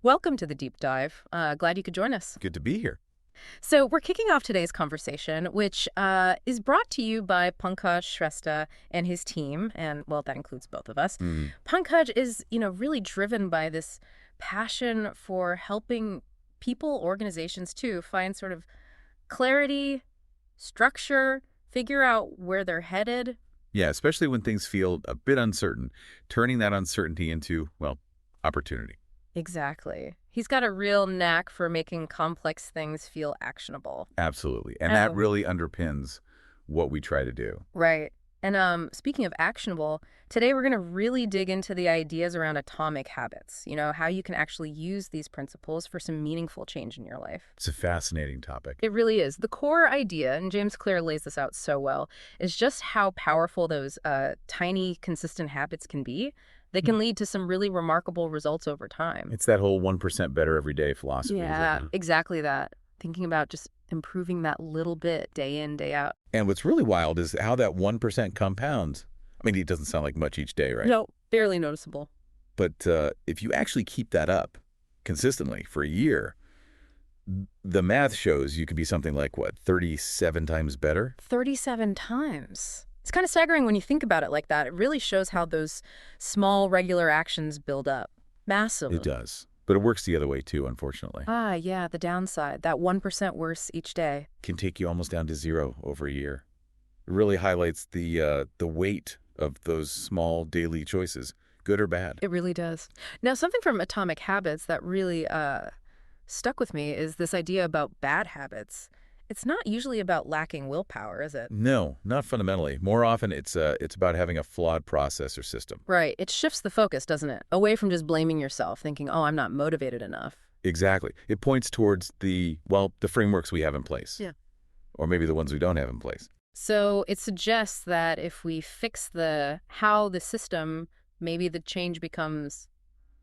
Welcome to the deep dive. Glad you could join us. Good to be here. So we're kicking off today's conversation, which is brought to you by Pankaj Shrestha and his team, and well, that includes both of us. Mm. Pankaj is, really driven by this passion for helping people, organizations too, find sort of clarity, structure, figure out where they're headed. Yeah, especially when things feel a bit uncertain, turning that uncertainty into, well, opportunity. Exactly. He's got a real knack for making complex things feel actionable. Absolutely. And that Oh. really underpins what we try to do. Right. And speaking of actionable, today we're going to really dig into the ideas around atomic habits, how you can actually use these principles for some meaningful change in your life. It's a fascinating topic. It really is. The core idea, and James Clear lays this out so well, is just how powerful those tiny, consistent habits can be. They can lead to some really remarkable results over time. It's that whole 1% better every day philosophy. Yeah, Isn't it? exactly that. Thinking about just improving that little bit day in, day out. And what's really wild is how that 1% compounds. I mean, it doesn't sound like much each day, right? No, barely noticeable. But if you actually keep that up consistently for a year, the math shows you could be something like, 37 times better? 37 times. It's kind of staggering when you think about it like that. It really shows how those small, regular actions build up. Massively. It does. But it works the other way, too, unfortunately. Yeah, the downside. That 1% worse each day. Can take you almost down to zero over a year. It really highlights the weight of those small daily choices, good or bad. It really does. Now, something from Atomic Habits that really stuck with me is this idea about bad habits. It's not usually about lacking willpower, is it? No, not fundamentally. More often, it's about having a flawed process or system. Right. It shifts the focus, doesn't it? Away from just blaming yourself, thinking, oh, I'm not motivated enough. Exactly. It points towards the frameworks we have in place. Yeah. Or maybe the ones we don't have in place. So it suggests that if we fix how the system, maybe the change becomes,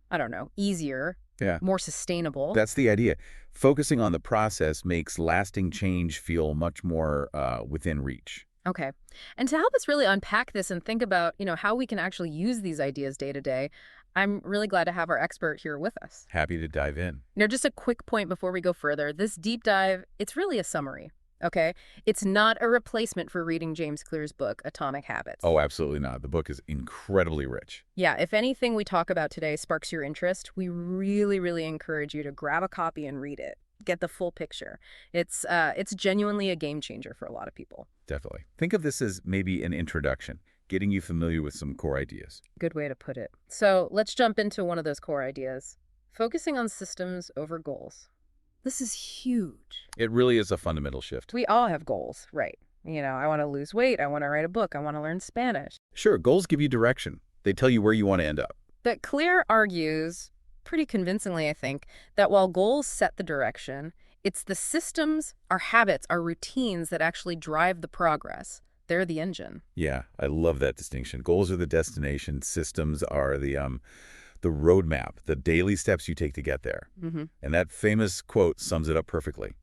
I don't know, easier, Yeah. more sustainable. That's the idea. Focusing on the process makes lasting change feel much more within reach. Okay. And to help us really unpack this and think about, how we can actually use these ideas day to day, I'm really glad to have our expert here with us. Happy to dive in. Just a quick point before we go further. This deep dive, it's really a summary, okay? It's not a replacement for reading James Clear's book, Atomic Habits. Oh, absolutely not. The book is incredibly rich. Yeah, if anything we talk about today sparks your interest, we really, really encourage you to grab a copy and read it. Get the full picture. It's genuinely a game changer for a lot of people. Definitely. Think of this as maybe an introduction, getting you familiar with some core ideas. Good way to put it. So let's jump into one of those core ideas. Focusing on systems over goals. This is huge. It really is a fundamental shift. We all have goals, right? I want to lose weight. I want to write a book. I want to learn Spanish. Sure, goals give you direction. They tell you where you want to end up. But Clear argues, pretty convincingly, I think, that while goals set the direction, it's the systems, our habits, our routines that actually drive the progress. They're the engine. Yeah, I love that distinction. Goals are the destination. Systems are the roadmap, the daily steps you take to get there. Mm-hmm. And that famous quote sums it up perfectly.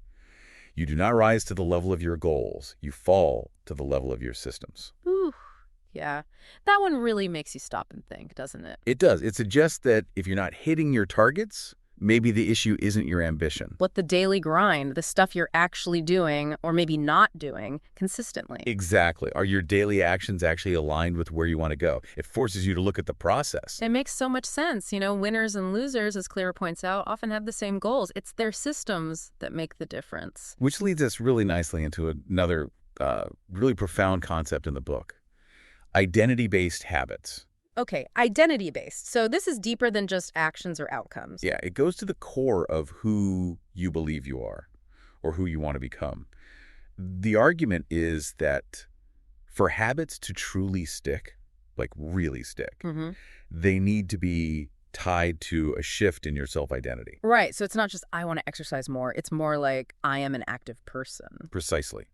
You do not rise to the level of your goals. You fall to the level of your systems. Ooh, yeah. That one really makes you stop and think, doesn't it? It does. It suggests that if you're not hitting your targets, maybe the issue isn't your ambition. What the daily grind, the stuff you're actually doing or maybe not doing consistently. Exactly. Are your daily actions actually aligned with where you want to go? It forces you to look at the process. It makes so much sense. Winners and losers, as Clear points out, often have the same goals. It's their systems that make the difference. Which leads us really nicely into another really profound concept in the book. Identity-based habits. Okay, identity-based. So this is deeper than just actions or outcomes. Yeah, it goes to the core of who you believe you are or who you want to become. The argument is that for habits to truly stick, like really stick, Mm-hmm. they need to be tied to a shift in your self-identity. Right, so it's not just I want to exercise more. It's more like I am an active person. Precisely.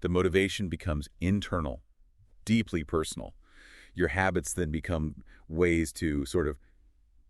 The motivation becomes internal, deeply personal. Your habits then become ways to sort of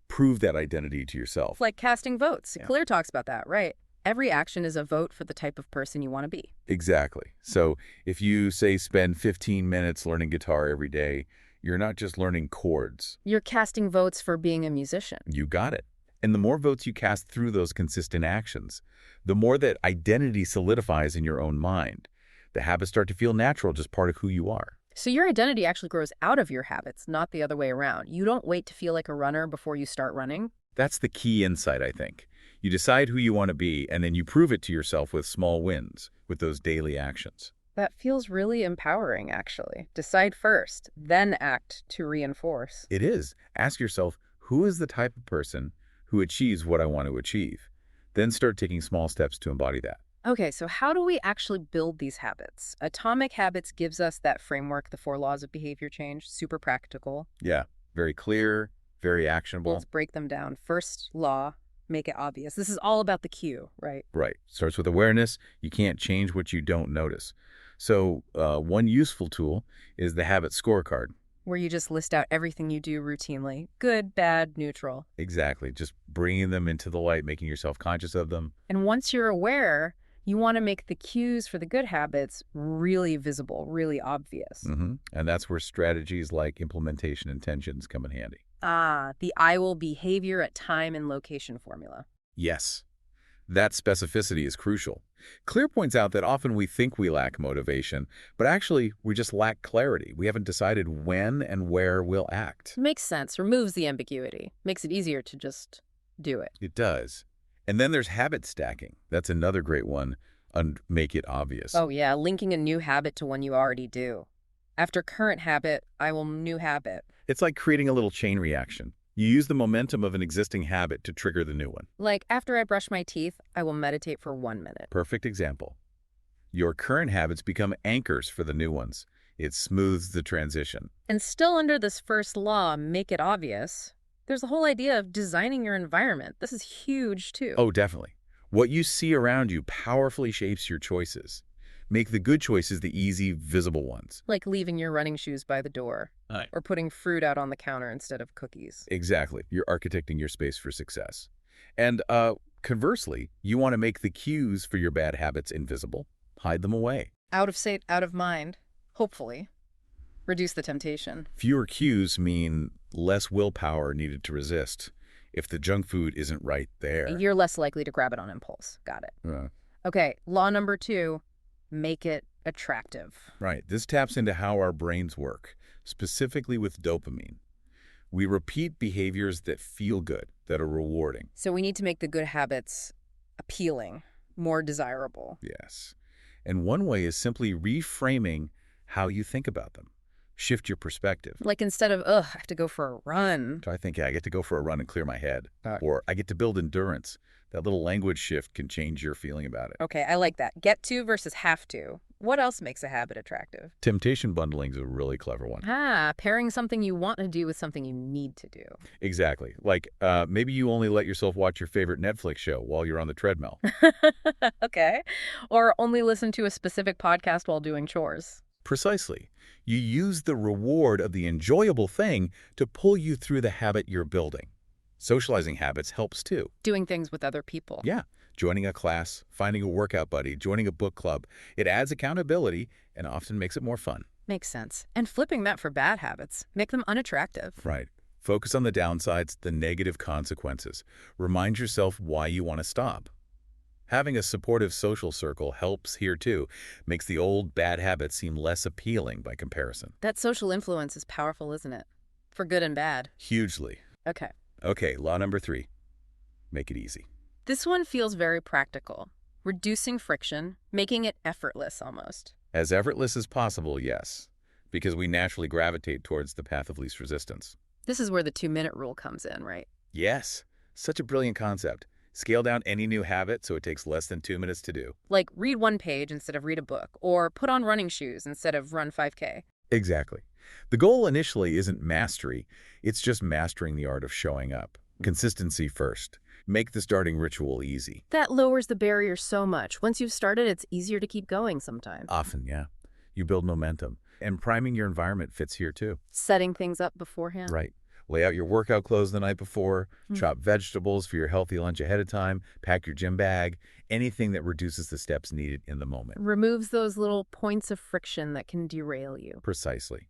prove that identity to yourself. Like casting votes. Yeah. Clear talks about that, right? Every action is a vote for the type of person you want to be. Exactly. So if you, say, spend 15 minutes learning guitar every day, you're not just learning chords. You're casting votes for being a musician. You got it. And the more votes you cast through those consistent actions, the more that identity solidifies in your own mind. The habits start to feel natural, just part of who you are. So your identity actually grows out of your habits, not the other way around. You don't wait to feel like a runner before you start running. That's the key insight, I think. You decide who you want to be, and then you prove it to yourself with small wins, with those daily actions. That feels really empowering, actually. Decide first, then act to reinforce. It is. Ask yourself, who is the type of person who achieves what I want to achieve? Then start taking small steps to embody that. Okay, so how do we actually build these habits? Atomic Habits gives us that framework, the 4 laws of behavior change, super practical. Yeah, very clear, very actionable. Let's break them down. First law, make it obvious. This is all about the cue, right? Right. Starts with awareness. You can't change what you don't notice. So one useful tool is the habit scorecard. Where you just list out everything you do routinely. Good, bad, neutral. Exactly. Just bringing them into the light, making yourself conscious of them. And once you're aware, you want to make the cues for the good habits really visible, really obvious. And that's where strategies like implementation intentions come in handy. Ah, the I will behavior at time and location formula. Yes, that specificity is crucial. Clear points out that often we think we lack motivation, but actually we just lack clarity. We haven't decided when and where we'll act. Makes sense. Removes the ambiguity. Makes it easier to just do it. It does. And then there's habit stacking. That's another great one. Make it obvious. Oh yeah, linking a new habit to one you already do. After current habit, I will new habit. It's like creating a little chain reaction. You use the momentum of an existing habit to trigger the new one. Like after I brush my teeth, I will meditate for 1 minute. Perfect example. Your current habits become anchors for the new ones. It smooths the transition. And still under this first law, make it obvious, there's the whole idea of designing your environment. This is huge too. Oh, definitely. What you see around you powerfully shapes your choices. Make the good choices the easy, visible ones. Like leaving your running shoes by the door. Right. Or putting fruit out on the counter instead of cookies. Exactly. You're architecting your space for success. And conversely, you want to make the cues for your bad habits invisible. Hide them away. Out of sight, out of mind. Hopefully. Reduce the temptation. Fewer cues mean less willpower needed to resist if the junk food isn't right there. You're less likely to grab it on impulse. Got it. Okay, law number 2, make it attractive. Right. This taps into how our brains work, specifically with dopamine. We repeat behaviors that feel good, that are rewarding. So we need to make the good habits appealing, more desirable. Yes. And one way is simply reframing how you think about them. Shift your perspective. Like instead of, ugh, I have to go for a run. Try thinking, I get to go for a run and clear my head. Uh, Or I get to build endurance. That little language shift can change your feeling about it. Okay, I like that. Get to versus have to. What else makes a habit attractive? Temptation bundling is a really clever one. Ah, pairing something you want to do with something you need to do. Exactly. Like maybe you only let yourself watch your favorite Netflix show while you're on the treadmill. Okay. Or only listen to a specific podcast while doing chores. Precisely. You use the reward of the enjoyable thing to pull you through the habit you're building. Socializing habits helps too. Doing things with other people. Yeah. Joining a class, finding a workout buddy, joining a book club. It adds accountability and often makes it more fun. Makes sense. And flipping that for bad habits. Make them unattractive. Right. Focus on the downsides, the negative consequences. Remind yourself why you want to stop. Having a supportive social circle helps here too. Makes the old bad habits seem less appealing by comparison. That social influence is powerful, isn't it? For good and bad. Hugely. Okay. Okay, law number 3. Make it easy. This one feels very practical. Reducing friction, making it effortless almost. As effortless as possible, yes. Because we naturally gravitate towards the path of least resistance. This is where the 2-minute rule comes in, right? Yes. Such a brilliant concept. Scale down any new habit so it takes less than 2 minutes to do. Like read 1 page instead of read a book, or put on running shoes instead of run 5K. Exactly. The goal initially isn't mastery. It's just mastering the art of showing up. Consistency first. Make the starting ritual easy. That lowers the barrier so much. Once you've started, it's easier to keep going sometimes. Often, yeah. You build momentum. And priming your environment fits here too. Setting things up beforehand. Right. Lay out your workout clothes the night before, chop vegetables for your healthy lunch ahead of time, pack your gym bag, anything that reduces the steps needed in the moment. Removes those little points of friction that can derail you. Precisely.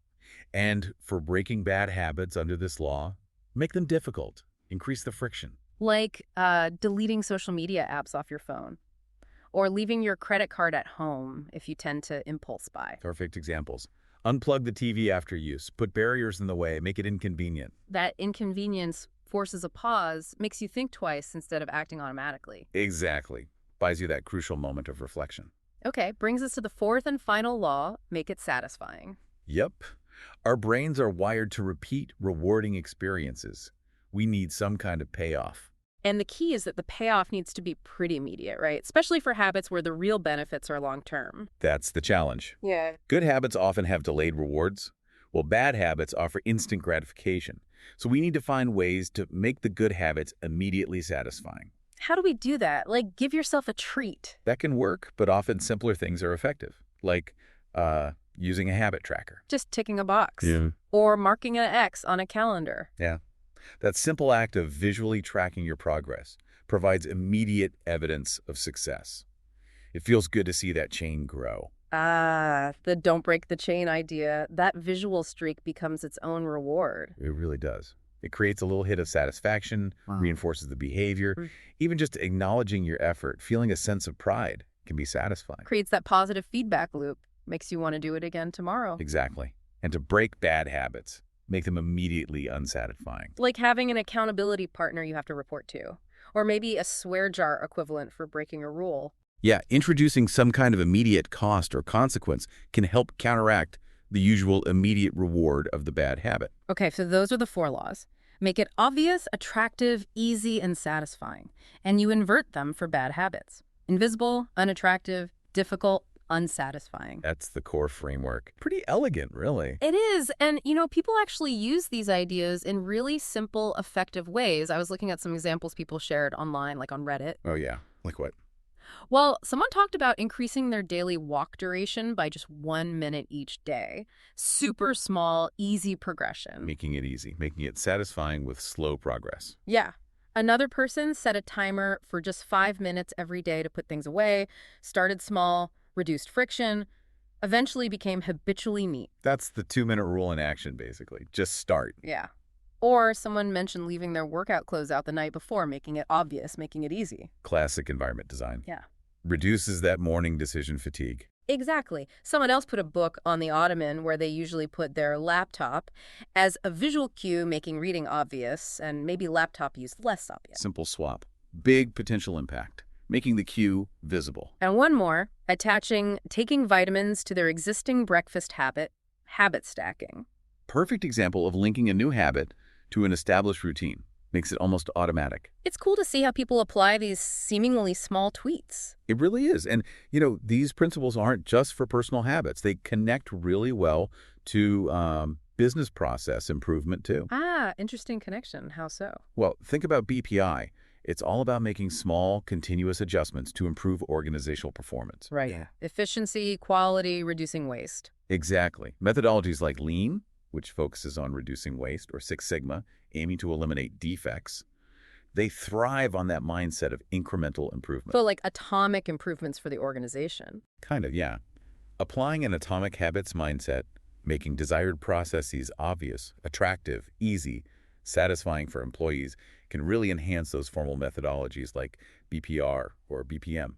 And for breaking bad habits under this law, make them difficult. Increase the friction. Like deleting social media apps off your phone or leaving your credit card at home if you tend to impulse buy. Perfect examples. Unplug the TV after use. Put barriers in the way. Make it inconvenient. That inconvenience forces a pause, makes you think twice instead of acting automatically. Exactly. Buys you that crucial moment of reflection. Okay, brings us to the fourth and final law, make it satisfying. Yep. Our brains are wired to repeat rewarding experiences. We need some kind of payoff. And the key is that the payoff needs to be pretty immediate, right? Especially for habits where the real benefits are long-term. That's the challenge. Yeah. Good habits often have delayed rewards, while bad habits offer instant gratification. So we need to find ways to make the good habits immediately satisfying. How do we do that? Like, give yourself a treat. That can work, but often simpler things are effective, like using a habit tracker. Just ticking a box. Yeah. Or marking an X on a calendar. Yeah. That simple act of visually tracking your progress provides immediate evidence of success. It feels good to see that chain grow. Ah, the don't break the chain idea. That visual streak becomes its own reward. It really does. It creates a little hit of satisfaction, reinforces the behavior. Even just acknowledging your effort, feeling a sense of pride can be satisfying. Creates that positive feedback loop. Makes you want to do it again tomorrow. Exactly. And to break bad habits, make them immediately unsatisfying. Like having an accountability partner you have to report to. Or maybe a swear jar equivalent for breaking a rule. Yeah, introducing some kind of immediate cost or consequence can help counteract the usual immediate reward of the bad habit. Okay, so those are the 4 laws. Make it obvious, attractive, easy, and satisfying. And you invert them for bad habits. Invisible, unattractive, difficult, unsatisfying. That's the core framework. Pretty elegant, really. It is. And, people actually use these ideas in really simple, effective ways. I was looking at some examples people shared online, like on Reddit. Oh, yeah. Like what? Well, someone talked about increasing their daily walk duration by just 1 minute each day. Super small, easy progression. Making it easy, making it satisfying with slow progress. Yeah. Another person set a timer for just 5 minutes every day to put things away, started small, reduced friction, eventually became habitually neat. That's the 2-minute rule in action, basically. Just start. Yeah. Or someone mentioned leaving their workout clothes out the night before, making it obvious, making it easy. Classic environment design. Yeah. Reduces that morning decision fatigue. Exactly. Someone else put a book on the ottoman where they usually put their laptop as a visual cue, making reading obvious, and maybe laptop use less obvious. Simple swap. Big potential impact. Making the cue visible. And one more, taking vitamins to their existing breakfast habit stacking. Perfect example of linking a new habit to an established routine. Makes it almost automatic. It's cool to see how people apply these seemingly small tweaks. It really is. And, these principles aren't just for personal habits. They connect really well to business process improvement, too. Ah, interesting connection. How so? Well, think about BPI. It's all about making small, continuous adjustments to improve organizational performance. Right. Yeah. Efficiency, quality, reducing waste. Exactly. Methodologies like Lean, which focuses on reducing waste, or Six Sigma, aiming to eliminate defects, they thrive on that mindset of incremental improvement. So like atomic improvements for the organization. Kind of, yeah. Applying an atomic habits mindset, making desired processes obvious, attractive, easy, satisfying for employees can really enhance those formal methodologies like BPR or BPM.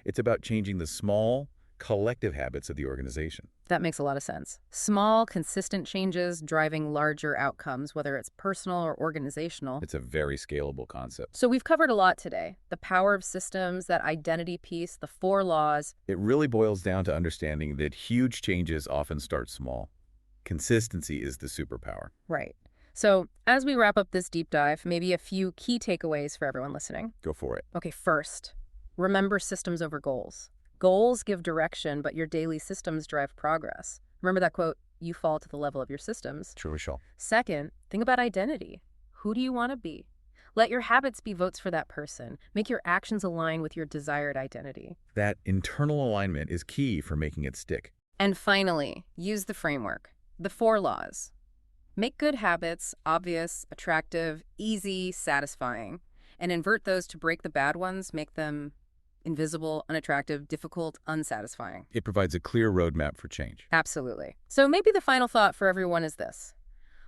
It's about changing the small, collective habits of the organization. That makes a lot of sense. Small, consistent changes driving larger outcomes, whether it's personal or organizational. It's a very scalable concept. So we've covered a lot today. The power of systems, that identity piece, the 4 laws. It really boils down to understanding that huge changes often start small. Consistency is the superpower. Right. So as we wrap up this deep dive, maybe a few key takeaways for everyone listening. Go for it. Okay, first, remember systems over goals. Goals give direction, but your daily systems drive progress. Remember that quote, you fall to the level of your systems. True, we shall. Second, think about identity. Who do you want to be? Let your habits be votes for that person. Make your actions align with your desired identity. That internal alignment is key for making it stick. And finally, use the framework, the 4 laws. Make good habits obvious, attractive, easy, satisfying, and invert those to break the bad ones, make them invisible, unattractive, difficult, unsatisfying. It provides a clear roadmap for change. Absolutely. So maybe the final thought for everyone is this.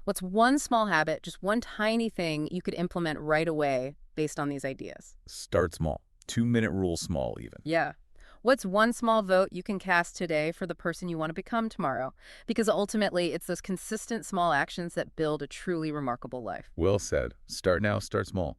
What's one small habit, just one tiny thing you could implement right away based on these ideas. Start small. 2-minute rule small even. Yeah. What's one small vote you can cast today for the person you want to become tomorrow? Because ultimately, it's those consistent small actions that build a truly remarkable life. Well said. Start now, start small.